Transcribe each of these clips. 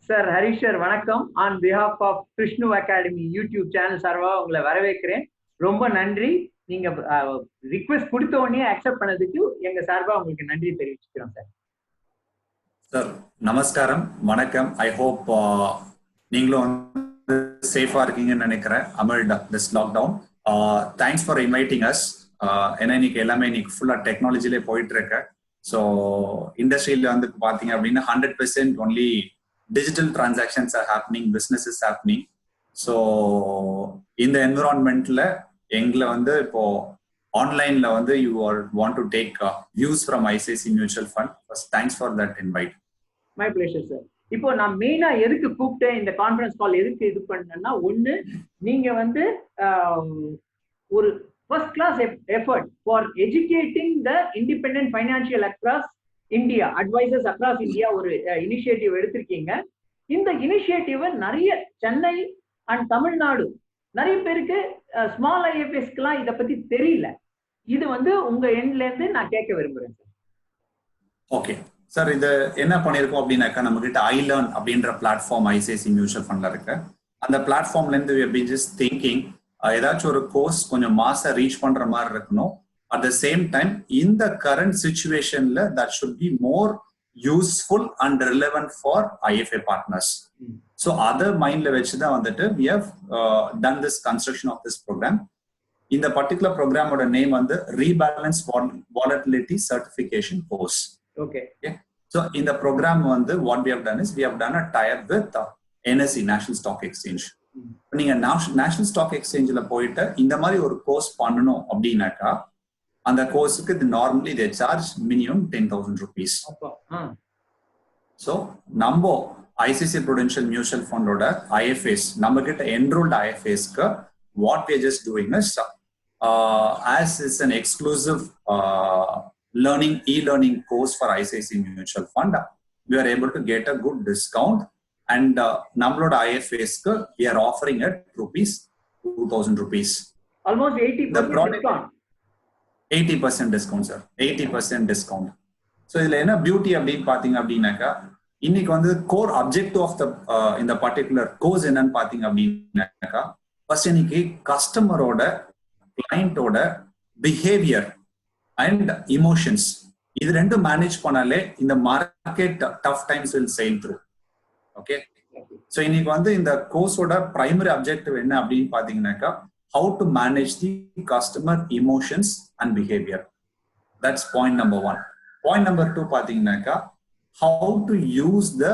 Sir Harish sir வணக்கம். On behalf of Krishnu academy YouTube channel சார்பாக உங்களை வரவேற்கிறேன். ரொம்ப நன்றி. நீங்க ரிக்வெஸ்ட் கொடுத்த உடனே அக்செப்ட் பண்ணதுக்கு எங்க சார்பாக உங்களுக்கு நன்றி தெரிவிச்சுக்கிறோம் சார். சார் நமஸ்காரம், வணக்கம். ஐ ஹோப் நீங்களும் சேஃபா இருக்கீங்கன்னு நினைக்கிறேன் AMET this lockdown. Thanks for inviting as. ஏன்னா இன்னைக்கு எல்லாமே இன்னைக்கு ஃபுல்லா டெக்னாலஜிலே போயிட்டு இருக்கு. ஸோ இண்டஸ்ட்ரியில வந்து பாத்தீங்க அப்படின்னா 100% only digital transactions are happening, business is happening. So இந்த என்விரான்மெண்ட்ல எங்களை வந்து இப்போ ஆன்லைன்ல வந்து you want to take views from ICICI Mutual Fund. First, thanks for that invite. My pleasure sir. இப்போ நான் மெயினா எதுக்கு கூப்பிட்டேன் இந்த கான்ஃபரன்ஸ் கால் எதுக்கு இது பண்ணேன்னா, ஒண்ணு நீங்க வந்து ஒரு first class effort for educating the independent financial across India, advisers across India ஒரு இனிஷியேட்டிவ் எடுத்திருக்கீங்க. இந்த இனிஷியேட்டிவ் நிறைய சென்னை அண்ட் தமிழ்நாடு நிறைய பேருக்கு ஸ்மால் ஐஎஃப்எஸ்க்குலாம் இதை பத்தி தெரியல. இது வந்து உங்க எண்ட்ல இருந்து நான் கேட்க விரும்புறேன் சார். ஓகே சார், இது என்ன பண்ணிருக்கோம் அப்படின்னாக்கா, நம்ம கிட்ட iLearn அப்படின்ற பிளாட்ஃபார்ம் ஐசிஐசி மியூச்சுவல் ஃபண்ட்ல இருக்கு. அந்த பிளாட்ஃபார்ம்ல இருந்து we have been just thinking ஏதாச்சும் ஒரு கோர்ஸ் கொஞ்சம் மாசம் ரீச் பண்ற மாதிரி இருக்கணும். At the same time, in the current situation, that should be more useful and relevant for IFA partners. So, other mind we have done this construction of this program. In the particular program, our name on the Rebalance Volatility Certification course. Okay. So, in the program, what we have done is we have done a tie-up with NSE, National Stock Exchange. நீங்க national stock எக்ஸ்சேஞ்சில் போயிட்டு இந்த மாதிரி ஒரு course பண்ணணும் அப்படின்னாக்கா, அந்த கோர்ஸுக்கு normally they charge minimum 10,000 rupees. So நம்ம ஐசிசி ப்ரூடென்ஷியல் மியூச்சுவல் ஃபண்டோட ஐஎஃப்ஏஸ், நம்ம கிட்ட என்ரோல்டு ஐஎஃப்ஏஸ்க்கு what we are just doing is as is an exclusive learning e-learning course for ICICI Mutual Fund. We are able to get a good discount, and நம்மளோட ஐஎஃப்ஏஸ்க்கு we are offering at ₹2,000. Almost 80% discount. 80% discount sir, 80% discount. So இதுல என்ன beauty அப்படின்னு பாத்தீங்க அப்படின்னாக்கா, இன்னைக்கு வந்து core objective of the இந்த particular course என்னன்னு பாத்தீங்க அப்படின்னாக்கா, ஃபர்ஸ்ட் இன்னைக்கு கஸ்டமரோட கிளைண்டோட பிஹேவியர் அண்ட் இமோஷன்ஸ் இது ரெண்டும் மேனேஜ் பண்ணாலே இந்த market tough times will sail through. Okay, so இன்னைக்கு வந்து இந்த கோர்ஸோட பிரைமரி அப்ஜெக்டிவ் என்ன அப்படின்னு பாத்தீங்கன்னாக்கா, how to manage the customer emotions and behavior. That's point number 1. Point number 2 பாத்தீங்கன்னாக்கா, how to use the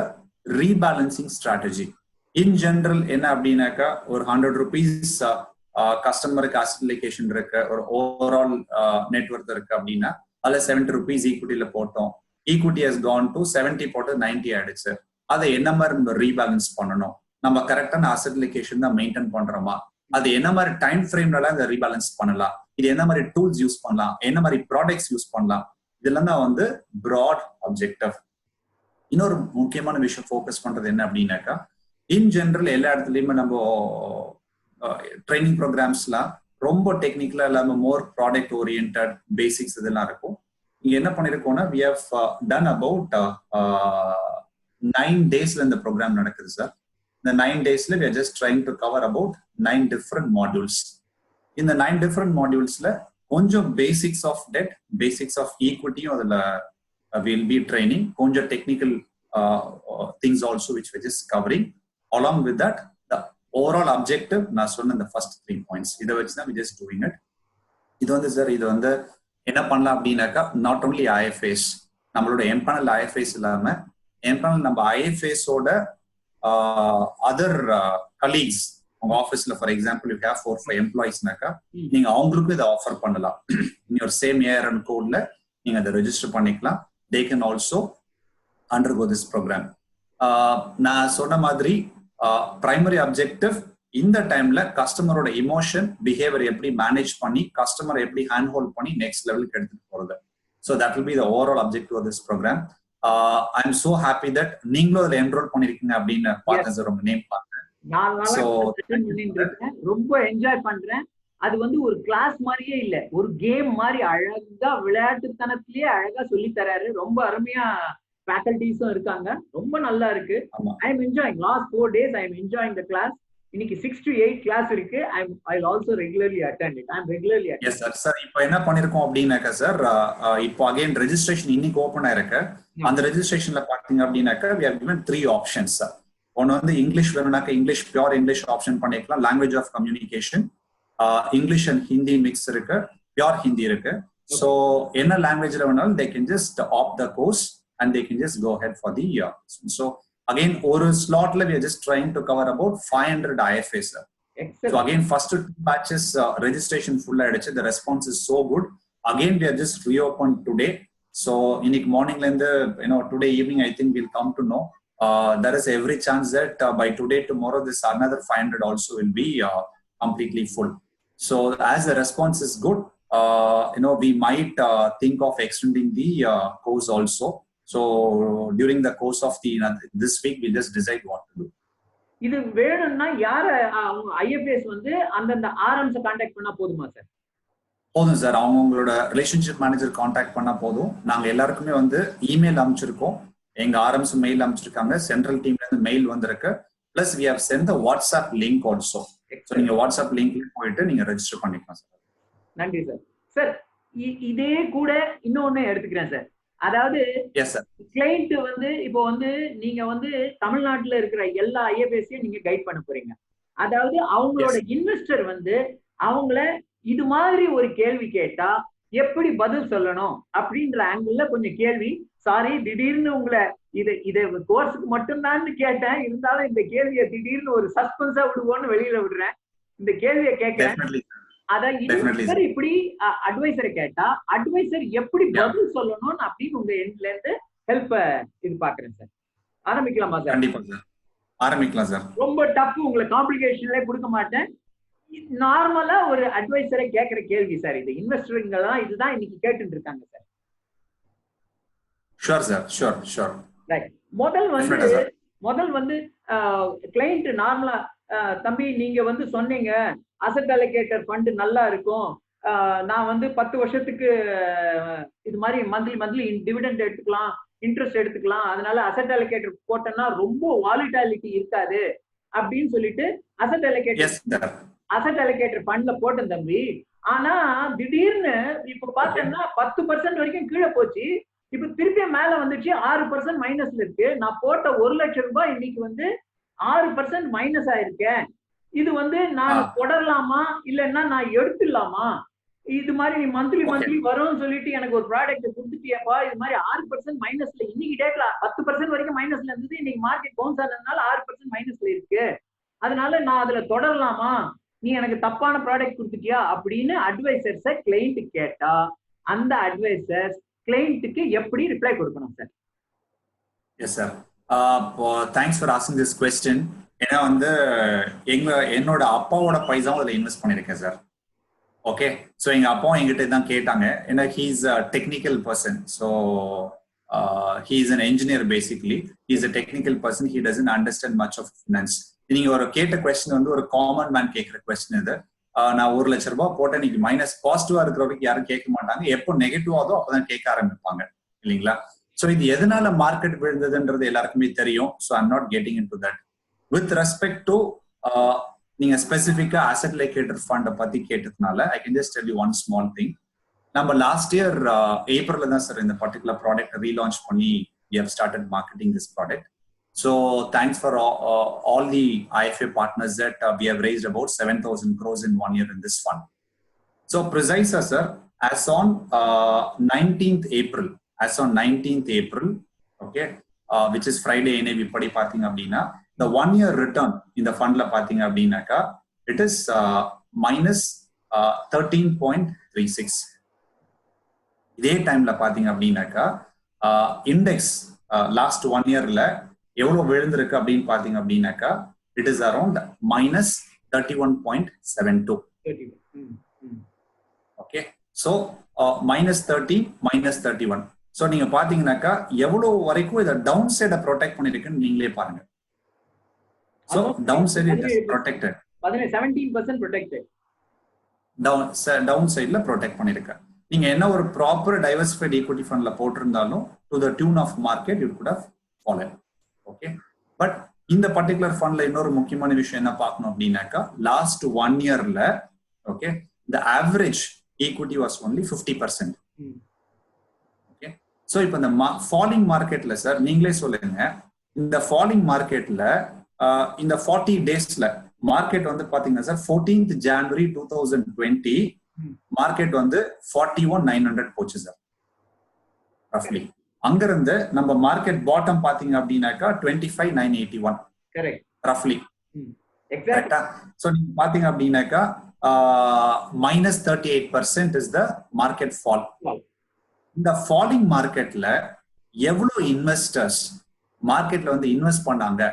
rebalancing strategy. In general என்ன அப்படின்னாக்கா, ஒரு 100 rupees கஸ்டமருக்கு asset allocation இருக்கு, ஒரு ஓவரால் நெட்வொர்க் இருக்கு அப்படின்னா அதில் 70 rupees ஈக்விட்டியில போட்டோம், ஈக்விட்டி has gone to 70 போட்டு 90 ஆயிடுச்சு. அதை என்ன மாதிரி நம்ம ரீபேலன்ஸ் பண்ணணும், நம்ம கரெக்டான asset allocation தான் மெயின்டைன் பண்றோமா, அது என்ன மாதிரி டைம் ஃப்ரேம்ல இந்த ரீபேலன்ஸ் பண்ணலாம், இது என்ன மாதிரி டூல்ஸ் யூஸ் பண்ணலாம், என்ன மாதிரி ப்ராடக்ட்ஸ் யூஸ் பண்ணலாம், இதெல்லாம் தான் வந்து ப்ராட் அப்ஜெக்டிவ். இன்னொரு முக்கியமான விஷயம் ஃபோக்கஸ் பண்றது என்ன அப்படின்னாக்கா, இன் ஜெனரல் எல்லா இடத்துலயுமே நம்ம ட்ரைனிங் ப்ரோக்ராம்ஸ்லாம் ரொம்ப டெக்னிக்கலா இல்லாம மோர் ப்ராடக்ட் ஓரியன்டட் பேசிக்ஸ் இதெல்லாம் இருக்கும். இங்க என்ன பண்ணிருக்கோம்னா, we have done about 9 daysல இந்த ப்ரோக்ராம் நடக்குது சார். இந்த 9 daysல we are just trying to cover about 9 different modules. இந்த 9 different modulesல கொஞ்சம் basics of debt, basics of ஈக்விட்டியும் அதுல will be training, கொஞ்சம் technical things also which we are just covering. Along with that, the overall objective நான் சொன்ன இந்த first 3 points இதை வச்சு தான் we just doing it. இது வந்து சார், இது வந்து என்ன பண்ணலாம் அப்படின்னாக்கா, நாட் ஓன்லி ஐஎஃப்ஏஸ், நம்மளோட எம்பனல் ஐஎஃப்ஏஸ் இல்லாம எம்பனல் நம்ம ஐஎஃப்ஏஸோட அதர் கலீக்ஸ் உங்க ஆஃபீஸ்ல ஃபார் எக்ஸாம்பிள் யூ ஹேவ் 4-5 எம்ப்ளாயிஸ்னாக்கா, நீங்க அவங்களுக்கும் இதை ஆஃபர் பண்ணலாம். ஒரு சேம் ஏஆர்என் கோட்ல நீங்க அதை ரெஜிஸ்டர் பண்ணிக்கலாம். They can also undergo this programme. நான் சொன்ன மாதிரி பிரைமரி அப்ஜெக்டிவ் இந்த டைம்ல கஸ்டமரோட இமோஷன் பிஹேவியர் எப்படி மேனேஜ் பண்ணி கஸ்டமரை எப்படி ஹேண்ட் ஹோல்ட் பண்ணி நெக்ஸ்ட் லெவலுக்கு எடுத்துட்டு போறது. So that will be the overall objective of this programme. I am so happy that நீங்களும் அதில் என்ரோல் பண்ணிருக்கீங்க அப்படின்னு பார்த்தேன் சார், உங்க நேம் பார்த்தேன். ரொம்ப என்ஜாய் பண்றேன். அது வந்து ஒரு கிளாஸ் மாதிரியே இல்ல, ஒரு கேம் மாதிரி அழகா விளையாட்டுத்தனத்திலேயே அழகா சொல்லி தராரு. ரொம்ப அருமையா ஃபேக்கல்டிஸும் இருக்காங்க. ரொம்ப நல்லா இருக்கு. I am enjoying. Last 4 days I am enjoying the class. இன்னைக்கு 6 to 8 கிளாஸ் இருக்கு. I will also regularly attend it. I am regularly attend. Yes sir. Sir இப்போ என்ன பண்ணிருக்கோம் அப்படின்னாக்கா சார், இப்போ அகைன் ரெஜிஸ்ட்ரேஷன் இன்னைக்கு ஓபன் ஆயிருக்கு. அந்த ரெஜிஸ்ட்ரேஷன்ல பாத்தீங்க அப்படின்னாக்கா we have given 3 options sir. ஒன்னு வந்து இங்கிலீஷ் வேணும்னாக்கா இங்கிலீஷ் பியூர் இங்கிலீஷ் ஆப்ஷன் பண்ணிக்கலாம். Language of communication, English and Hindi mix இருக்கு, பியூர் ஹிந்தி இருக்கு. ஸோ என்ன லாங்குவேஜ்ல வேணாலும் they can just opt the course and they can just go ahead for the year. So again ஒரு ஸ்லாட்ல we are just trying to cover about 500 IFAs sir. So again first 2 batches registration full ஆயிடுச்சு. The response is so good. Again we are just reopened today. So இன்னைக்கு மார்னிங்ல இருந்து today evening I think we'll come to know. There is every chance that by today tomorrow this another 500 also will be completely full. So as the response is good, we might think of extending the course also. So during the course of this week we just decide what to do. இது வேணும்னா யார IFAs வந்து அந்த RMs contact பண்ணா போதுமா sir? போதும் sir. அவங்களோட relationship manager contact பண்ணா போதும். நாங்க எல்லாருக்குமே வந்து இமெயில் அனுப்பிச்சிருக்கோம். எங்க RMs மெயில் அனுப்பிச்சிருக்காங்க. சென்ட்ரல் டீம்ல இருந்து மெயில் வந்திருக்கு. Plus we have sent the WhatsApp link also. So நீங்க WhatsApp லிங்க்ல போயிட்டு நீங்க ரெஜிஸ்டர் பண்ணிக்கலாம் சார். நன்றி சார். சார் இதே கூட இன்னொன்னு எடுத்துக்கிறேன் சார். அதாவது கிளைண்ட் வந்து இப்போ வந்து நீங்க வந்து தமிழ்நாட்டுல இருக்கிற எல்லா IFAஸையும் நீங்க கைட் பண்ண போறீங்க. அதாவது அவங்களோட இன்வெஸ்டர் வந்து அவங்கள இது மாதிரி ஒரு கேள்வி கேட்டா எப்படி பதில் சொல்லணும் அப்படின்ற ஆங்கிள் கொஞ்சம் கேள்வி. சாரி திடீர்னு உங்களை இதை கோர்ஸுக்கு மட்டும்தான் கேட்டேன், இருந்தாலும் இந்த கேள்வியை திடீர்னு ஒரு சஸ்பென்ஸா விடுவோன்னு வெளியில விடுறேன். இந்த கேள்வியை கேட்கிறேன். அதான் இப்படி அட்வைசரை கேட்டா அட்வைசர் எப்படி பதில் சொல்லணும்னு அப்படின்னு உங்க எண்ட்ல இருந்து ஹெல்ப் இது பாக்குறேன் சார். ஆரம்பிக்கலாமா சார்? கண்டிப்பா சார், ஆரம்பிக்கலாம் சார். ரொம்ப டஃப், உங்களை காம்ப்ளிகேஷன்ல கொடுக்க மாட்டேன். நார்மலா ஒரு அட்வைசரை கேட்கிற கேள்வி சார். இது இன்வெஸ்டருங்கெல்லாம் இதுதான் இன்னைக்கு கேட்டுட்டு இருக்காங்க sir. Sure sir, sure sure. Right. முதல் வந்து கிளைண்ட் நார்மலா தம்பி நீங்க வந்து சொன்னீங்க அசெட் அலோகேட்டர் ஃபண்ட் நல்லா இருக்கும், நான் வந்து 10 வருஷத்துக்கு இது மாதிரி மந்த்லி டிவிடெண்ட் எடுத்துக்கலாம், இன்ட்ரெஸ்ட் எடுத்துக்கலாம், அதனால அசெட் அலோகேட்டர் போட்டோம்னா ரொம்ப வாலிட்டாலிட்டி இருக்காது அப்படின்னு சொல்லிட்டு அசெட் அலோகேட்டர் ஃபண்ட்ல போட்டேன் தம்பி. ஆனா திடீர்னு இப்ப பார்த்தோம்னா 10% வரைக்கும் கீழே போச்சு, இப்ப திருப்பி மேல வந்துச்சு 6% மைனஸ்ல இருக்கு. நான் போட்ட 1 லட்சம் ரூபாய் இன்னைக்கு வந்து 6% மைனஸ் ஆயிருக்கேன். இது வந்து நான் தொடரலாமா இல்லைன்னா நான் எடுத்துடலாமா? இது மாதிரி நீ மந்த்லி வரும்னு சொல்லிட்டு எனக்கு ஒரு ப்ராடக்ட் கொடுத்துட்டியப்பா, இது மாதிரி 6% மைனஸ்ல இன்னைக்கு டேட்ல 10% வரைக்கும் மைனஸ்ல இருந்தது, இன்னைக்கு மார்க்கெட் பவுன்ஸ் ஆனதுனால 6% மைனஸ்ல இருக்கு, அதனால நான் அதுல தொடரலாமா, நீ எனக்கு தப்பான ப்ராடக்ட் கொடுத்துட்டியா அப்படின்னு அட்வைசர்ஸை கிளைண்ட் கேட்டா அந்த அட்வைசர்ஸ் கிளைண்ட்டுக்கு எப்படி ரிப்ளை கொடுக்கணும் sir? Yes sir, thanks for asking this question. ஏன்னா வந்து என்னோட அப்பாவோட பைசாவும் அதில் இன்வெஸ்ட் பண்ணியிருக்கேன் சார். ஓகே, ஸோ எங்கள் அப்பாவும் எங்கிட்ட தான் கேட்டாங்க. ஏன்னா he is a technical person. So he is an engineer basically. He is a technical person. He doesn't understand much of finance. நீங்க ஒரு கேட்ட கொஸ்டின் வந்து ஒரு காமன் மேன் கேட்குற கொஸ்டின் இது. நான் 1 லட்சம் ரூபாய் போட்டேன், இன்னைக்கு மைனஸ் பாசிட்டிவா இருக்கிறவருக்கு யாரும் கேட்க மாட்டாங்க. எப்போ நெகட்டிவ் ஆகுதோ அப்பதான் கேட்க ஆரம்பிப்பாங்க இல்லைங்களா? ஸோ இது எதனால மார்க்கெட் விழுந்ததுன்றது எல்லாருக்குமே தெரியும். So I'm not getting in to that. With respect to நீங்க ஸ்பெசிஃபிக்கா அசெட் அலோகேட்டர் ஃபண்டை பத்தி கேட்டதுனால I can just tell you one small thing. நம்ம லாஸ்ட் இயர் ஏப்ரல்ல தான் சார் இந்த பர்டிகுலர் ப்ராடக்ட் ரீலான்ச் பண்ணி we have started marketing this product. So thanks for all the IFA partners that we have raised about 7,000 crores in 1 year in this fund. So precise sir, as on 19th April, okay, which is Friday NAV padi pathing abdina, the 1 year return in the fund la pathing abdinaka it is minus 13.36. இதே டைம்ல பாத்தீங்க அப்படின்னாக்கா index last 1 இயர்ல எவ்வளவு விழுந்திருக்கு அப்படின்னு பாத்தீங்க அப்படின்னாக்கா it is around minus 31.72. Okay, so minus 30 minus 31. So நீங்க பாத்தீங்கன்னாக்கா எவ்வளவு வரைக்கும் இதை டவுன் சைடை ப்ரொடெக்ட் பண்ணிருக்குன்னு நீங்களே பாருங்க. So down side it is protected, 17% protected, down சைட்ல ப்ரொடெக்ட் பண்ணிருக்கேன். நீங்க என்ன ஒரு ப்ராப்பர் டைவர்சிஃபைட் ஈக்விட்டி ஃபண்ட்ல போட்டிருந்தாலும் to the tune of market you could have fallen. Okay, but இந்த பர்டிகுலர் ஃபண்ட்ல இன்னொரு முக்கியமான விஷயம் என்ன பார்க்கணும் அப்படின்னாக்கா, லாஸ்ட் 1 இயர்ல okay the average equity was only 50%. Okay, so இப்போ இந்த ஃபாலிங் மார்க்கெட்ல சார் நீங்களே சொல்லுங்க, இந்த ஃபாலிங் மார்க்கெட்ல இந்த 40 டேஸ்ல மார்க்கெட் வந்து பாத்தீங்கன்னா சார் 14th January 2020 மார்க்கெட் வந்து 41,900 போச்சு சார் ரஃப்லி. அங்க இருந்து நம்ம மார்க்கெட் பாட்டம் பாத்தீங்க அப்படின்னாக்கா 25,981 கரெக்ட் ரஃப்லி. எக்ஸாக்ட்டா சோ நீங்க பாத்தீங்க அப்படின்னாக்கா -38% இஸ் த மார்க்கெட் ஃபால். இந்த ஃபாலிங் மார்க்கெட்ல எவ்வளவு இன்வெஸ்டர்ஸ் மார்க்கெட்ல வந்து இன்வெஸ்ட் பண்ணாங்க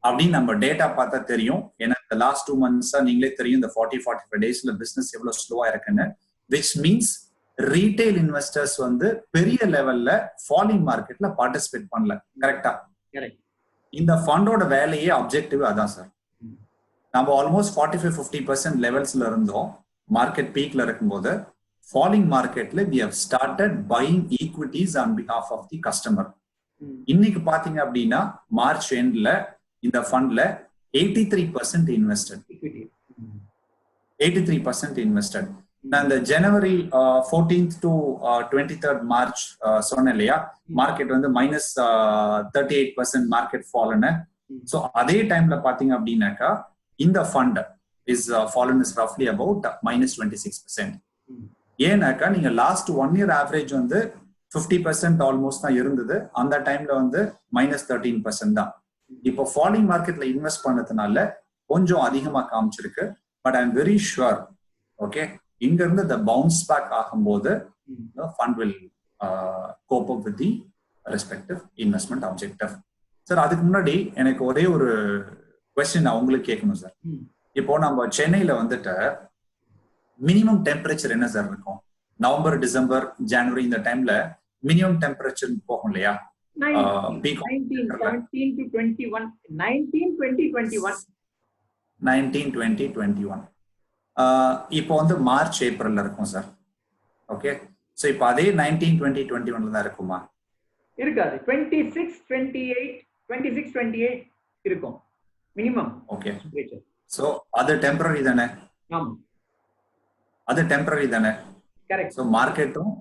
அப்படின்னு நம்ம டேட்டா பார்த்தா தெரியும். ஏன்னா இந்த லாஸ்ட் 2 months நீங்களே தெரியும் இந்த 40-45 டேஸ்ல பிசினஸ் எவ்வளவு ஸ்லோவா இருக்குன்னு. விச் மீன்ஸ் ரீட்டைல் இன்வெஸ்டர்ஸ் வந்து பெரிய லெவல்ல ஃபாலிங் மார்க்கெட்ல பார்ட்டிசிபேட் பண்ணல. கரெக்டா? இந்த ஃபண்டோட வேலையே அப்ஜெக்டிவ் அதான் சார். நம்ம ஆல்மோஸ்ட் 45-50% லெவல்ஸ்ல இருந்தோம் மார்க்கெட் பீக்ல இருக்கும்போது. ஃபாலிங் மார்க்கெட்ல we have started buying equities on behalf of the customer. இன்னைக்கு பாத்தீங்க அப்படின்னா மார்ச் எண்ட்ல இந்த ஃபண்ட்ல 83% இன்வெஸ்டட். 83% இன்வெஸ்டட். நான் இந்த ஜனவரி 14th to 23rd மார்ச் சொன்னேன் இல்லையா, மார்க்கெட் வந்து -38% மார்க்கெட் ஃபால்னு. ஸோ அதே டைம்ல பாத்தீங்க அப்படின்னாக்கா இந்த ஃபண்ட் இஸ் ஃபாலன் இஸ் ரஃப்லி அபவுட் -26%. ஏன்னாக்கா நீங்க லாஸ்ட் 1 year ஆவரேஜ் வந்து 50% ஆல்மோஸ்ட் தான் இருந்தது. அந்த டைம்ல வந்து -13% தான். இப்போ ஃபாலிங் மார்க்கெட்ல இன்வெஸ்ட் பண்ணதுனால கொஞ்சம் அதிகமா காமிச்சிருக்கு. But I am very sure okay இங்க இருந்து the bounce back ஆகும்போது the fund will cope up with the respective investment objective. Sir அதுக்கு முன்னாடி எனக்கு ஒரே ஒரு கொஸ்டின் நான் உங்களுக்கு கேட்கணும் சார். இப்போ நம்ம சென்னையில வந்துட்டு மினிமம் டெம்பரேச்சர் என்ன சார் இருக்கும்? நவம்பர், டிசம்பர், ஜனவரி இந்த டைம்ல மினிமம் டெம்பரேச்சர் போகும் இல்லையா? 19-20-21 இப்போ வந்து மார்ச் ஏப்ரல்ல இருக்கும் சார். ஓகே, சோ இப்போ அதே 19-20-21 தான் இருக்குமா? இருக்காது. 26-28 இருக்கும் மினிமம். ஓகே, சோ அது டெம்பரரி தானே? ஆமா, அது டெம்பரரி தானே? கரெக்ட். சோ மார்க்கெட்டும்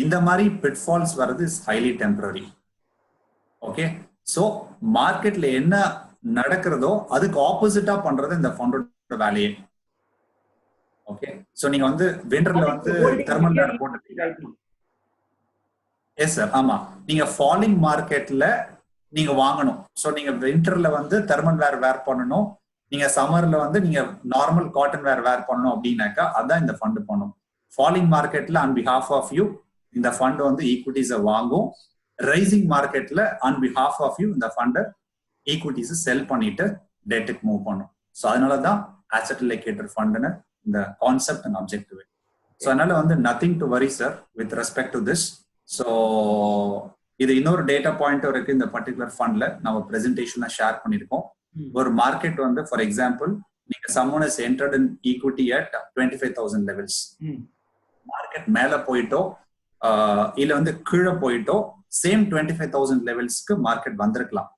இந்த மாதிரி பிட்ஃபால்ஸ் வர்றது is highly temporary. Okay, so மார்க்கெட்ல என்ன நடக்கிறதோ அதுக்கு ஆப்போசிட்டா பண்றது இந்த ஃபண்டோட வேலையே. ஓகே, சோ நீங்க வந்து விண்டர்ல வந்து தெர்மல் வேர் போட்டுட்டீங்க. எஸ் சார், ஆமா. நீங்க ஃபாலிங் மார்க்கெட்ல நீங்க வாங்கணும். சோ நீங்க விண்டர்ல வந்து தெர்மல் வேர் பண்ணணும். நீங்க சம்மர்ல வந்து நீங்க நார்மல் காட்டன் வேர் பண்ணணும் அப்படின்னாக்கா அதான் இந்த ஃபண்ட் பண்ணும். ஃபாலிங் மார்க்கெட்ல ஆன் பிஹாஃப் ஆஃப் யூ இந்த ஃபண்ட் வந்து ஈக்விட்டிஸை வாங்கும். ரைசிங் மார்க்கெட்ல ஆன் பிஹாஃப் ஆஃப் யூ இந்த ஃபண்ட் ஈக்விட்டிஸை செல் பண்ணிட்டு டெட்டுக்கு மூவ் பண்ணும். ஸோ அதனாலதான் asset allocator ஃபண்ட்னு இந்த கான்செப்ட் அண்ட் அப்ஜெக்டிவ். ஸோ அதனால வந்து nothing to worry sir with respect to this. So இது இன்னொரு டேட்டா பாயிண்ட் இருக்கு இந்த பர்டிகுலர் ஃபண்ட்ல நம்ம பிரசன்டேஷன்ல ஷேர் பண்ணிருக்கோம். ஒரு மார்க்கெட் வந்து ஃபார் எக்ஸாம்பிள் நீங்க someone has entered in equity at 25,000 levels. Market மேல போயிட்டோ இல்ல வந்து கீழே போயிட்டோ சேம் 25,000 லெவல்ஸ்க்கு மார்க்கெட் வந்திருக்கலாம்.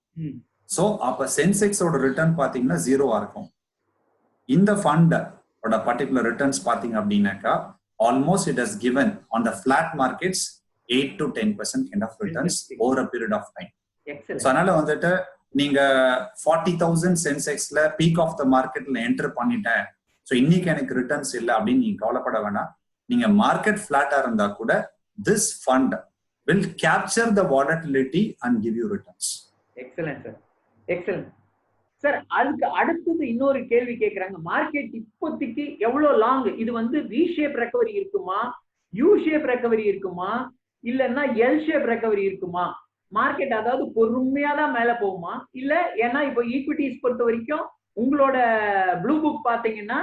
சோ அப்ப சென்செக்ஸோட ரிட்டர்ன் பாத்தீங்கன்னா 0 இருக்கும். இந்த ஃபண்ட் பர்டிகுலர் ரிட்டர்ன்ஸ் பாத்தீங்க அப்படின்னாக்கா almost it has given on the flat markets 8 to 10% kind of returns over a period of time. So அதனால வந்துட்டு நீங்க 40,000 சென்செக்ஸ்ல பீக் ஆஃப் த மார்க்கெட்ல என்டர் பண்ணிட்டேன், ஸோ இன்னைக்கு எனக்கு ரிட்டர்ன்ஸ் இல்லை அப்படின்னு நீங்க கவலைப்பட வேணாம். நீங்க மார்க்கெட் ஃபிளாட்டா இருந்தா கூட this fund will capture the volatility and give you returns. Excellent sir, excellent sir. அதுக்கு அடுத்தது இன்னொரு கேள்வி கேக்குறாங்க. மார்க்கெட் இப்போதைக்கு எவ்வளவு லாங்? இது வந்து வி ஷேப் ரெக்கவரி இருக்குமா, யூ ஷேப் ரெக்கவரி இருக்குமா, இல்லன்னா எல் ஷேப் ரெக்கவரி இருக்குமா? மார்க்கெட் அதாவது பொறுமையா தான் மேல போகுமா இல்ல? ஏன்னா இப்போ ஈக்விட்டிஸ் பொறுத்த வரைக்கும் உங்களோட ப்ளூ புக் பாத்தீங்கன்னா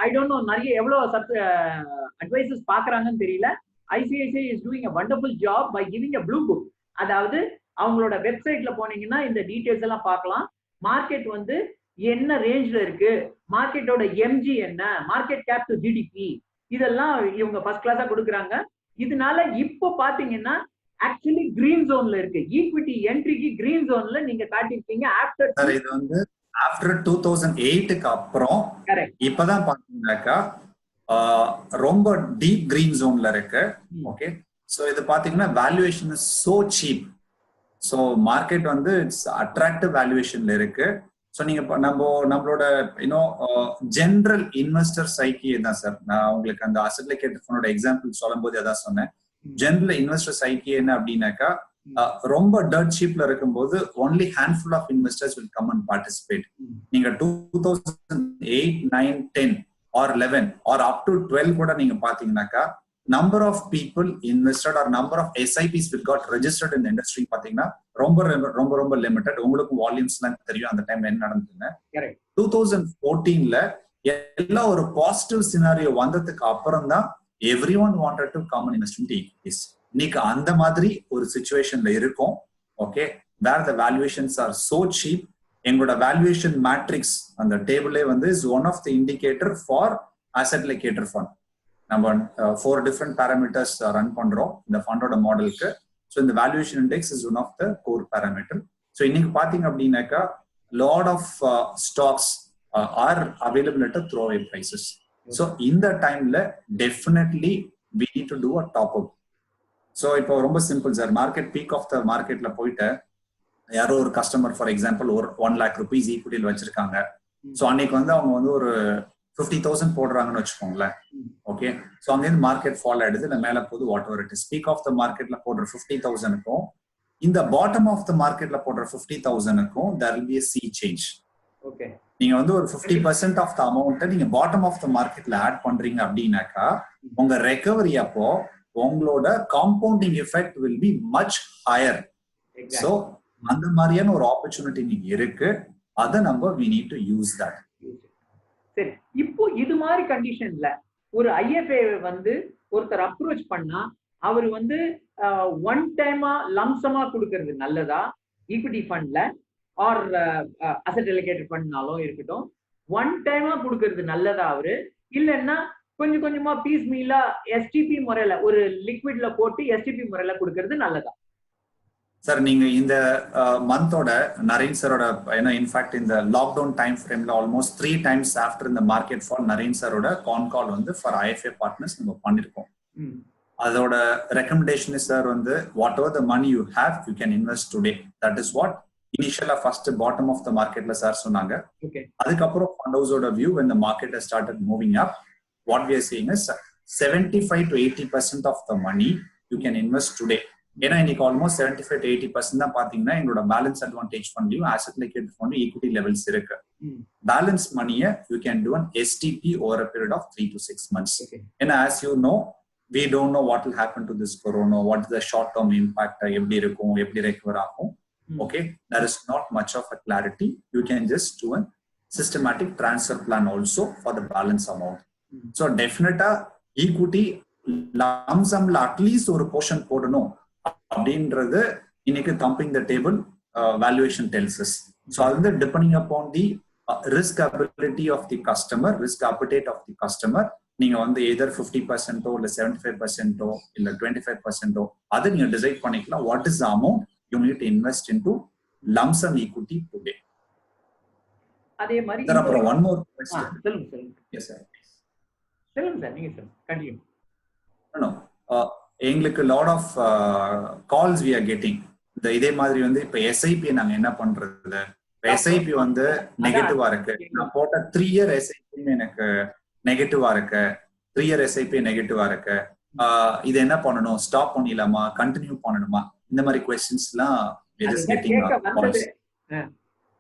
ஐ டோன்ட் நோ நிறைய எவ்வளவு அட்வைசஸ் பாக்குறாங்கன்னு தெரியல. ICICI is doing a wonderful job by giving a blue book. அதாவது அவங்களோட வெப்சைட்ல போனீங்கன்னா இந்த டீடைல்ஸ் எல்லாம் பார்க்கலாம். மார்க்கெட் வந்து என்ன ரேஞ்ச்ல இருக்கு, மார்க்கெட்டோட எம்ஜி என்ன, மார்க்கெட் கேப் டு ஜிடிபி, இதெல்லாம் இவங்க ஃபர்ஸ்ட் கிளாஸா கொடுக்குறாங்க. இதனால இப்போ பாத்தீங்கன்னா ஆக்சுவலி கிரீன் ஜோன்ல இருக்கு. ஈக்விட்டி என்ட்ரிக்கு கிரீன் ஜோன்ல நீங்க காட்டிருக்கீங்க. ஆஃப்டர் இது வந்து ஆஃப்டர் 2008க்கு அப்புறம் இப்பதான் பாத்தீங்கன்னாக்கா ரொம்ப டீப் கிரீன் ஜோன்ல இருக்கு. ஓகே, சோ இது பாத்தீங்கன்னா valuation is so cheap. So market வந்து இட்ஸ் அட்ராக்டிவ் வேல்யூவேஷன்ல இருக்கு. ஸோ நீங்க நம்மளோட ஜென்ரல் இன்வெஸ்டர் சைக்கி தான் சார். நான் உங்களுக்கு அந்த அசெட் அலோகேட்டட் ஃபண்டோட எக்ஸாம்பிள் சொல்லும் போது அதான் சொன்னேன். ஜென்ரல் இன்வெஸ்டர் சைக்கி என்ன அப்படின்னாக்கா, ரொம்ப டர்ட் ஷீப்ல இருக்கும்போது only handful of investors will come and participate. நீங்க 2008, 9, 10 or 11 or up to 12 கூட நீங்க பாத்தீங்கன்னாக்கா number of people invested or number of SIPs will got registered in the industry பாத்தீங்கன்னா ரொம்ப லிமிட்டட். உங்களுக்கு வால்யூம்ஸ் எல்லாம் தெரியும் அந்த டைம் என்ன நடந்ததுன்னு. 2014ல எல்லாம் ஒரு பாசிட்டிவ் சினாரியோ வந்ததுக்கு அப்புறம் தான் everyone wanted to come and invest in equities. இன்னைக்கு அந்த மாதிரி ஒரு சிச்சுவேஷன்ல இருக்கும். Okay, where the valuations are so cheap. எங்களோட வேல்யூவேஷன் மேட்ரிக்ஸ் அந்த டேபிளே வந்து is one of the indicator for asset allocated fund. நம்ம 4 டிஃப்ரெண்ட் பேராமீட்டர்ஸ் ரன் பண்றோம் இந்த ஃபண்டோட மாடலுக்கு. ஸோ இந்த valuation index is one of the core parameter. So இன்னைக்கு பாத்தீங்க அப்படின்னாக்கா lot of stocks are available at throw away prices. So இந்த டைம்ல definitely we need to do a top up. So இப்போ ரொம்ப simple sir. Market peak of the மார்க்கெட்ல போயிட்டு யாரோ ஒரு கஸ்டமர் ஃபார் எக்ஸாம்பிள் ஒரு 1 lakh rupees ஈக்விட்டியில் வச்சிருக்காங்க. ஸோ அன்னைக்கு வந்து அவங்க வந்து ஒரு 50,000 போடுறாங்கன்னு வச்சுக்கோங்களேன். ஓகே, ஸோ அங்கேருந்து மார்க்கெட் ஃபால் ஆயிடுது, இல்லை மேலே போகுது, whatever it is. Peak of the மார்க்கெட்ல போடுற 50,000க்கும் இந்த பாட்டம் ஆஃப் த மார்க்கெட்ல போடுற 50,000க்கும் there will be a sea change. Okay, நீங்க வந்து ஒரு 50% ஆஃப் த அமௌண்ட்டை நீங்க பாட்டம் ஆஃப் த மார்க்கெட்ல ஆட் பண்றீங்க அப்படின்னாக்கா உங்க ரெக்கவரி அப்போ உங்களோட compounding effect will be much higher. So அந்த மாதிரியான ஒரு ஆப்பர்ச்சுனிட்டி நீங்க இருக்கு. அதை நம்ம we need to use that. சரி, இப்போ இது மாதிரி கண்டிஷன்ல ஒரு ஐஎஃப்ஏ வந்து ஒருத்தர் அப்ரோச் பண்ணா அவர் வந்து ஒன் டைமா லம்சமா கொடுக்கறது நல்லதா ஈக்விட்டி ஃபண்ட்ல ஆர் அசெட் அலோகேட்டட் ஃபண்ட்னாலும் இருக்கட்டும், ஒன் டைமா கொடுக்கறது நல்லதா அவரு, இல்லைன்னா கொஞ்சம் கொஞ்சமா பீஸ் மீலா எஸ்டிபி முறையில ஒரு லிக்விட்ல போட்டு எஸ்டிபி முறையில கொடுக்கறது நல்லதா? சார் நீங்க இந்த மந்தோட நரேன் சரோட இன்ஃபேக்ட் இந்த லாக்டவுன் டைம் ஃப்ரேம்ல ஆல்மோஸ்ட் 3 times ஆஃப்டர் இந்த மார்க்கெட் ஃபால் நரேன் சரோட கான் கால் வந்து ஃபார் ஐஎஃப்ஏ பார்ட்னர்ஸ் நம்ம பண்ணிருக்கோம். அதோட ரெக்கமெண்டேஷன் சார் வந்து whatever the money you have you can invest today. That is what இனிஷியலா ஃபர்ஸ்ட் பாட்டம் ஆஃப் த மார்க்கெட்ல சார் சொன்னாங்க. அதுக்கப்புறம் ஃபண்ட் ஹவுஸோட view when the market has started moving up, what we are saying is 75 to 80% of the money you can invest today. ஏன்னா இன்னைக்கு almost 75 to 80% தான் பாத்தீங்கன்னா எங்களோட பேலன்ஸ் அட்வான்டேஜ் ஃபண்ட்லயும் அசெட் அலோகேட்டட் ஃபண்ட்லயும் ஈக்விட்டி லெவல்ஸ் இருக்கு. பேலன்ஸ் மணியை you can do an STP over a period of 3 to 6 months. ஏன்னா as you know we don't know what will happen to this corona, what is the short term impact, எப்படி இருக்கும், எப்படி recover ஆகும். Okay, there is not much of a clarity. You can just do a systematic transfer plan also for the balance amount. So definitely equity lump sumல at least ஒரு portion போடணும் அப்படின்றது இன்னைக்கு thumping the table valuation tells us. So அது வந்து depending upon the risk ability of the customer, risk appetite of the customer, நீங்க வந்து either 50% இல்ல 75% இல்ல 25% அதை நீங்க டிசைட் பண்ணிக்கலாம். What is the amount you need to invest into lump sum equity today. அதே மாதிரி சார் அப்புறம் one more question. சொல்லுங்க. Yes sir. சொல்லுங்க சார், நீங்க சொல்லுங்க, கண்டினியூ. No, எங்களுக்கு lot of calls we are getting. இதே மாதிரி வந்து இப்ப எஸ்ஐபி நாங்க என்ன பண்றது, எஸ்ஐபி வந்து நெகட்டிவா இருக்கு, நான் போட்ட 3 year எஸ்ஐபி எனக்கு நெகட்டிவா இருக்கு, 3 year எஸ்ஐபி நெகட்டிவா இருக்கு, இது என்ன பண்ணணும், ஸ்டாப் பண்ணிடலாமா, கண்டினியூ பண்ணணுமா, இந்த மாதிரி கொஸ்டின்ஸ் எல்லாம் we are just getting calls.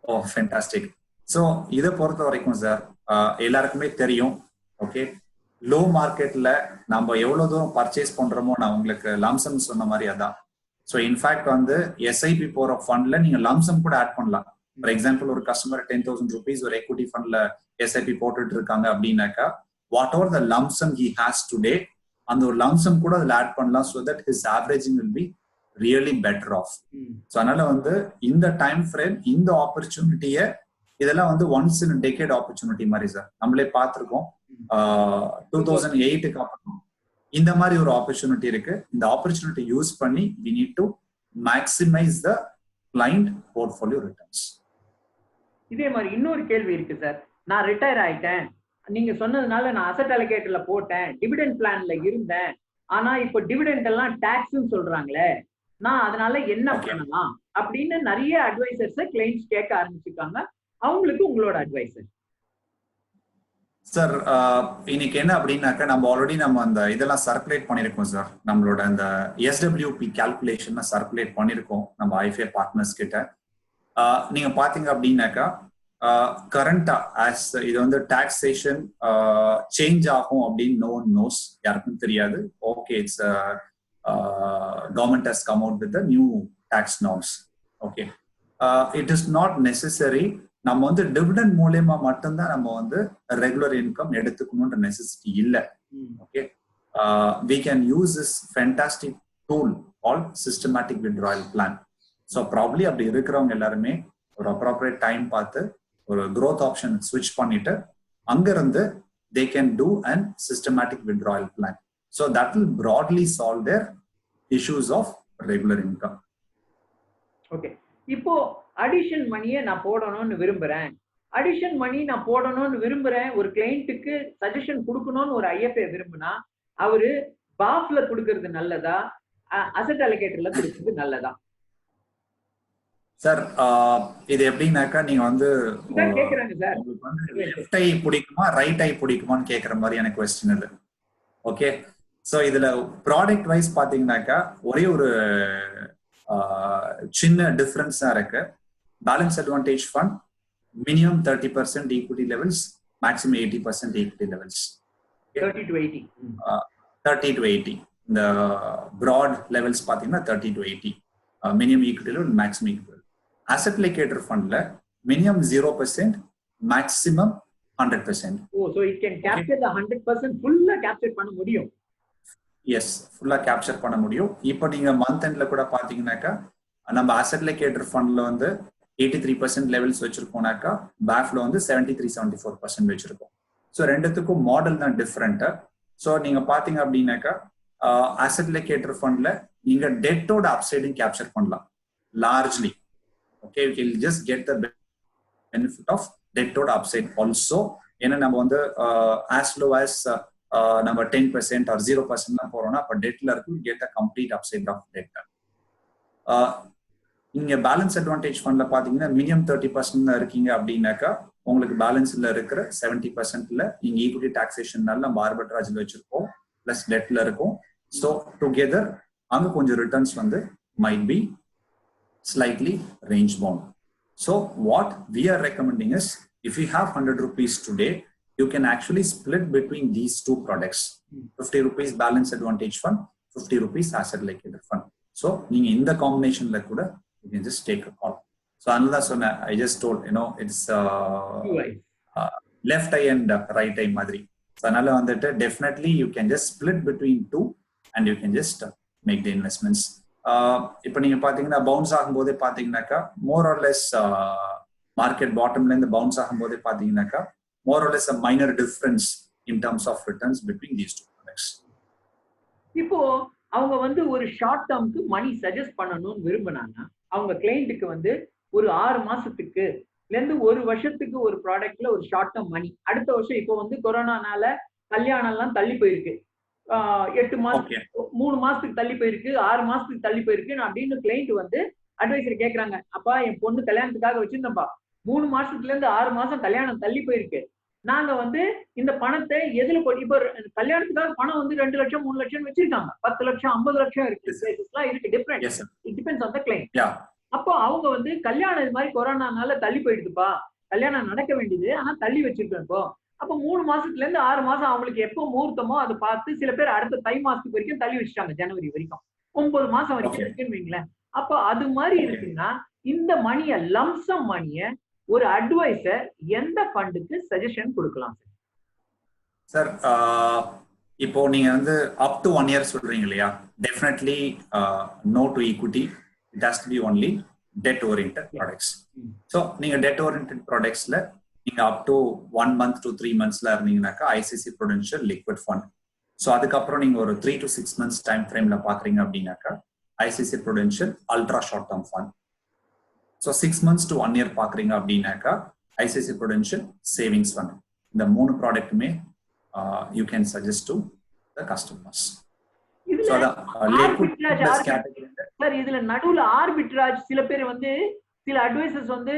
Oh fantastic. So இதை பொறுத்த வரைக்கும் சார் எல்லாருக்குமே தெரியும். ஓகே, லோ மார்க்கெட்ல நம்ம எவ்வளவு தூரம் பர்ச்சேஸ் பண்றோமோ நான் உங்களுக்கு லம்சம் சொன்ன மாதிரி அதான். ஸோ இன்ஃபேக்ட் வந்து எஸ்ஐபி போற ஃபண்ட்ல நீங்க லம்சம் கூட ஆட் பண்ணலாம். ஃபார் எக்ஸாம்பிள் ஒரு கஸ்டமர் 10,000 rupees ஒரு எக்விட்டி ஃபண்ட்ல எஸ்ஐபி போட்டுட்டு இருக்காங்க அப்படின்னாக்கா whatever the lump sum he has today அந்த ஒரு லம்சம் கூட அதுல ஆட் பண்ணலாம். So that his averaging will be really better off. So அதனால வந்து இந்த டைம் ஃப்ரேம் இந்த ஆப்பர்ச்சுனிட்டியை இதெல்லாம் வந்து ஒன்ஸ் இன் டெக்கேட் ஆப்பர்ச்சுனிட்டி மாதிரி சார் நம்மளே பார்த்துருக்கோம். 2008க்கு அப்புறம் இந்த மாதிரி ஒரு ஆப்பர்ச்சுனிட்டி இருக்கு. இந்த ஆப்பர்ச்சுனிட்டி யூஸ் பண்ணி we need to maximize the client portfolio returns. இதே மாதிரி இன்னொரு கேள்வி இருக்கு சார். நான் ரிட்டையர் ஆயிட்டேன், நீங்க சொன்னதுனால நான் அசெட் அலோகேட்டர்ல போட்டேன், டிவிடெண்ட் பிளான்ல இருந்தேன், ஆனா இப்போ டிவிடெண்ட் எல்லாம் டாக்ஸ்ன்னு சொல்றாங்களே, நான் அதனால என்ன பண்ணலாம் அப்படின்னு நிறைய அட்வைசர்ஸ் கிளைண்ட்ஸ் கேட்க ஆரம்பிச்சிருக்காங்க. அவங்களுக்கு உங்களோட அட்வைசர் சார். இன்னைக்கு என்ன அப்படின்னாக்கா நம்ம ஆல்ரெடி நம்ம அந்த இதெல்லாம் சர்க்குலேட் பண்ணிருக்கோம் சார். நம்மளோட அந்த எஸ்டபிள்யூபி கால்குலேஷன் சர்க்குலேட் பண்ணிருக்கோம் நம்ம ஐஃபிஐ பார்ட்னர்ஸ் கிட்ட. நீங்க பாத்தீங்க அப்படின்னாக்கா கரண்டா ஆஸ் இது வந்து டாக்ஸேஷன் சேஞ்ச் ஆகும் அப்படின்னு நோ ஒன் நோஸ், யாருக்கும் தெரியாது. Okay, it's government has come out with new tax norms. Okay, it is not necessary நம்ம வந்து டிவிடெண்ட் மூலமா மட்டும்தான் நம்ம வந்து ரெகுலர் இன்கம் எடுத்துக்கணும்ன்ற நெசசிட்டி இல்லை. Okay, we can use this fantastic tool called systematic withdrawal plan. So probably அப்படி இருக்கிறவங்க எல்லாருமே ஒரு அப்ராப்ரியேட் டைம் பார்த்து ஒரு growth ஆப்ஷன் ஸ்விட்ச் பண்ணிட்டு அங்கிருந்து they can do an systematic withdrawal plan. So that will broadly solve their issues of regular income. Okay, இப்போ அடிஷன் மணியை நான் போடணும்னு விரும்புறேன், அடிஷன் மணி நான் போடணும்னு விரும்புறேன், ஒரு கிளைண்ட்டுக்கு சஜஷன் கொடுக்கணும்னு ஒரு ஐஎஃப்ஏ விரும்புனா அவரு பாஃப்ல கொடுக்கறது நல்லதா, அசெட் அலோகேட்டர்ல கொடுக்கறது நல்லதா? சார் இது எப்படின்னாக்கா நீங்க வந்து கேக்குறாங்க சார், லெஃப்ட் ஐ பிடிக்குமா ரைட் ஐ பிடிக்குமான்னு கேட்கற மாதிரியான கொஸ்டின் இது. ஓகே, ஸோ இதுல ப்ராடக்ட் வைஸ் பாத்தீங்கன்னாக்கா ஒரே ஒரு சின்ன டிஃபரன்ஸ் தான் இருக்கு. Balance advantage fund minimum 30% equity levels, maximum 80% equity levels. 30 to 80. 30 to 80 இந்த ப்ராட் லெவல்ஸ் பாத்தீங்கன்னா 30 to 80 minimum equity level, maximum equity. Asset allocator ஃபண்ட்ல minimum 0%, maximum 100%. Oh, so it can capture the 100% ஃபுல்லா கேப்சர் பண்ண முடியும். S, ஃபுல்லா capture பண்ண முடியும். இப்போ நீங்க மந்த் எண்ட்ல கூட பாத்தீங்கன்னாக்கா நம்ம அசெட் அலோகேட்டர் ஃபண்ட்ல வந்து 83% லெவல்ஸ் வச்சிருக்கோம்னாக்கா பேஃப்ல வந்து 73-74% வச்சிருக்கோம். ஸோ ரெண்டுத்துக்கும் மாடல் தான் டிஃப்ரெண்ட். ஸோ நீங்க பாத்தீங்க அப்படின்னாக்கா அசெட் அலோகேட்டர் ஃபண்ட்ல நீங்க டெட்டோட அப்சைடிங் கேப்சர் பண்ணலாம் largely. Okay, you can just get the benefit of டெட்டோட அப்சைட் ஆல்சோ. ஏன்னா நம்ம வந்து as low as நம்ம 10% or 0% தான் போறோம்னா அப்ப டெட்ல இருக்கும் get a complete upside of debt. நீங்க பேலன்ஸ் அட்வான்டேஜ் ஃபண்ட்ல பாத்தீங்கன்னா மினிமம் 30% தான் இருக்கீங்க அப்படின்னாக்கா உங்களுக்கு பேலன்ஸ்ல இருக்கிற 70%ல நீங்க ஈக்விட்டி டாக்ஸேஷன்னால நம்ம ஆர்பிட்ராஜ்ல வச்சிருக்கோம் பிளஸ் டெட்ல இருக்கும். ஸோ டுகெதர் அங்க கொஞ்சம் ரிட்டர்ன்ஸ் வந்து might be slightly range bound. So what we are recommending is if you have 100 rupees today, you can actually split between these two products. 50 rupees balance advantage fund, 50 rupees asset allocator fund. So நீங்க இந்த காம்பினேஷன்ல கூட you can just take a call. So another சொன்ன I just told it's left eye and right eye மாதிரி. So அதனால வந்துட்டு definitely you can just split between two and you can just make the investments. இப்போ நீங்க பாத்தீங்கன்னா bounce ஆகும்போதே பாத்தீங்கன்னாக்கா more or less market பாட்டம்ல இருந்து பவுன்ஸ் ஆகும்போதே பாத்தீங்கன்னாக்கா more or less minor difference in terms of returns between these two products. இப்போ அவங்க வந்து ஒரு ஷார்ட் டேர்ம்க்கு மணி சஜஸ்ட் பண்ணணும்னு விரும்பினாங்க, அவங்க கிளைண்ட்டுக்கு வந்து ஒரு 6 மாசத்துக்கு இருந்து 1 வருஷத்துக்கு ஒரு ப்ராடக்ட்ல ஒரு ஷார்ட் டேர்ம் மணி, அடுத்த வருஷம் இப்போ வந்து கொரோனானால கல்யாணம் எல்லாம் தள்ளி போயிருக்கு, 8 மாசம் 3 மாசத்துக்கு தள்ளி போயிருக்கு, 6 மாசத்துக்கு தள்ளி போயிருக்கு அப்படின்னு கிளைண்ட் வந்து அட்வைசர் கேக்குறாங்க. அப்பா என் பொண்ணு கல்யாணத்துக்காக வச்சிருந்தப்பா 3 மாசத்துல இருந்து 6 மாசம் கல்யாணம் தள்ளி போயிருக்கு, நாங்க வந்து இந்த பணத்தை எதுல போட்டு இப்போ கல்யாணத்துக்காக பணம் வந்து 2 லட்சம் 3 லட்சம் வச்சிருக்காங்க, 10 லட்சம் 50 லட்சம் இருக்கு, different. It depends on the client. அப்போ அவங்க வந்து கல்யாணம் இது மாதிரி கொரோனானால தள்ளி போயிடுதுப்பா, கல்யாணம் நடக்க வேண்டியது ஆனா தள்ளி வச்சிருக்கோம் இப்போ, அப்போ 3 மாசத்துல இருந்து 6 மாசம் அவங்களுக்கு எப்போ முகூர்த்தமோ அதை பார்த்து சில பேர் அடுத்த தை மாசத்துக்கு வரைக்கும் தள்ளி வச்சுட்டாங்க, ஜனவரி வரைக்கும் 9 மாசம் வரைக்கும் இருக்குன்னு வைங்களேன். அப்போ அது மாதிரி இருக்குன்னா இந்த மணியை லம்சம் மணியை ஒரு அட்வைசர் எந்த ஃபண்டுக்கு சஜஷன் கொடுக்கலாம் சார்? இப்போ நீங்க வந்து அப் டு 1 இயர் சொல்றீங்க இல்லையா, definitely no to equity, it has to be only debt oriented products. So நீங்க டெட் ஓரியன்டட் ப்ராடக்ட்ஸ்ல நீங்க அப் டு 1 month to 3 monthsல இருந்தீங்கன்னாக்கா ICC Prudential liquid fund. So அதுக்கப்புறம் நீங்க ஒரு 3 to 6 months டைம் ஃப்ரேம்ல பாக்குறீங்க அப்படின்னாக்கா ICC Prudential ultra short term fund. So 6 months to 1 year பாக்குறீங்க அப்படின்னாக்கா ஐசிசி ப்ரூடென்ஷியல் சேவிங்ஸ் ஃபண்ட். இந்த 3 ப்ராடக்ட்டுமே you can suggest to the customers. Sir இதுல நடுவுல ஆர்பிட்ராஜ் சில பேர் வந்து சில அட்வைசர்ஸ் வந்து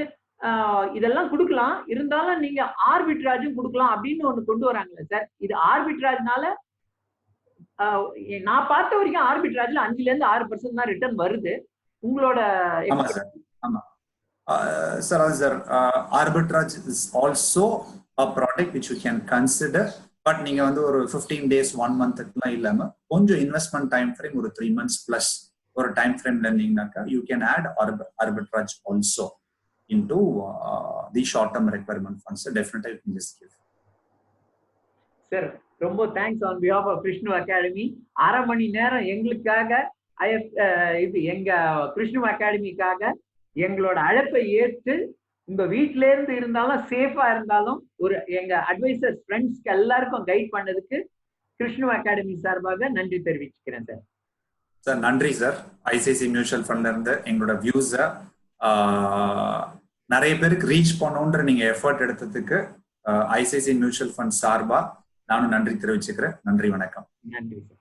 இதெல்லாம் கொடுக்கலாம், இருந்தாலும் நீங்க ஆர்பிட்ராஜும் கொடுக்கலாம் அப்படின்னு ஒண்ணு கொண்டு வராங்களே சார். இது ஆர்பிட்ராஜ்னால நான் பார்த்த வரைக்கும் ஆர்பிட்ராஜ்ல 5% தான் ரிட்டர்ன் வருது. உங்களோட sir arbitrage is also a product which you can consider. But நீங்க வந்து ஒரு 15 days 1 monthக்குலாம் இல்லாம கொஞ்சம் இன்வெஸ்ட்மெண்ட் டைம் ஃப்ரேம் ஒரு 3 months பிளஸ் ஒரு டைம் ஃப்ரேம்ல இருந்தீங்கன்னாக்கா you can add arbitrage also into the short term requirement funds. So definitely you can just give. சார் ரொம்ப thanks on behalf of Krishnu Academy. 1/2 மணி நேரம் எங்களுக்காக இது எங்க கிருஷ்ணு அகாடமிக்காக எங்களோட அழைப்பை ஏற்று உங்க வீட்ல இருந்து இருந்தாலும் சேஃபா இருந்தாலும் ஒரு எங்க அட்வைசர்ஸ் ஃப்ரெண்ட்ஸ்க்கு எல்லாருக்கும் கைட் பண்ணதுக்கு கிருஷ்ணு அகாடமி சார்பாக நன்றி தெரிவிச்சுக்கிறேன் சார். சார் நன்றி சார். ஐசிஐசி மியூச்சுவல் ஃபண்ட்ல இருந்து எங்களோட வியூஸை நிறைய பேருக்கு ரீச் பண்ணணுன்ற நீங்க எஃபர்ட் எடுத்ததுக்கு ஐசிஐசி மியூச்சுவல் ஃபண்ட் சார்பா நானும் நன்றி தெரிவிச்சுக்கிறேன். நன்றி, வணக்கம். நன்றி சார்.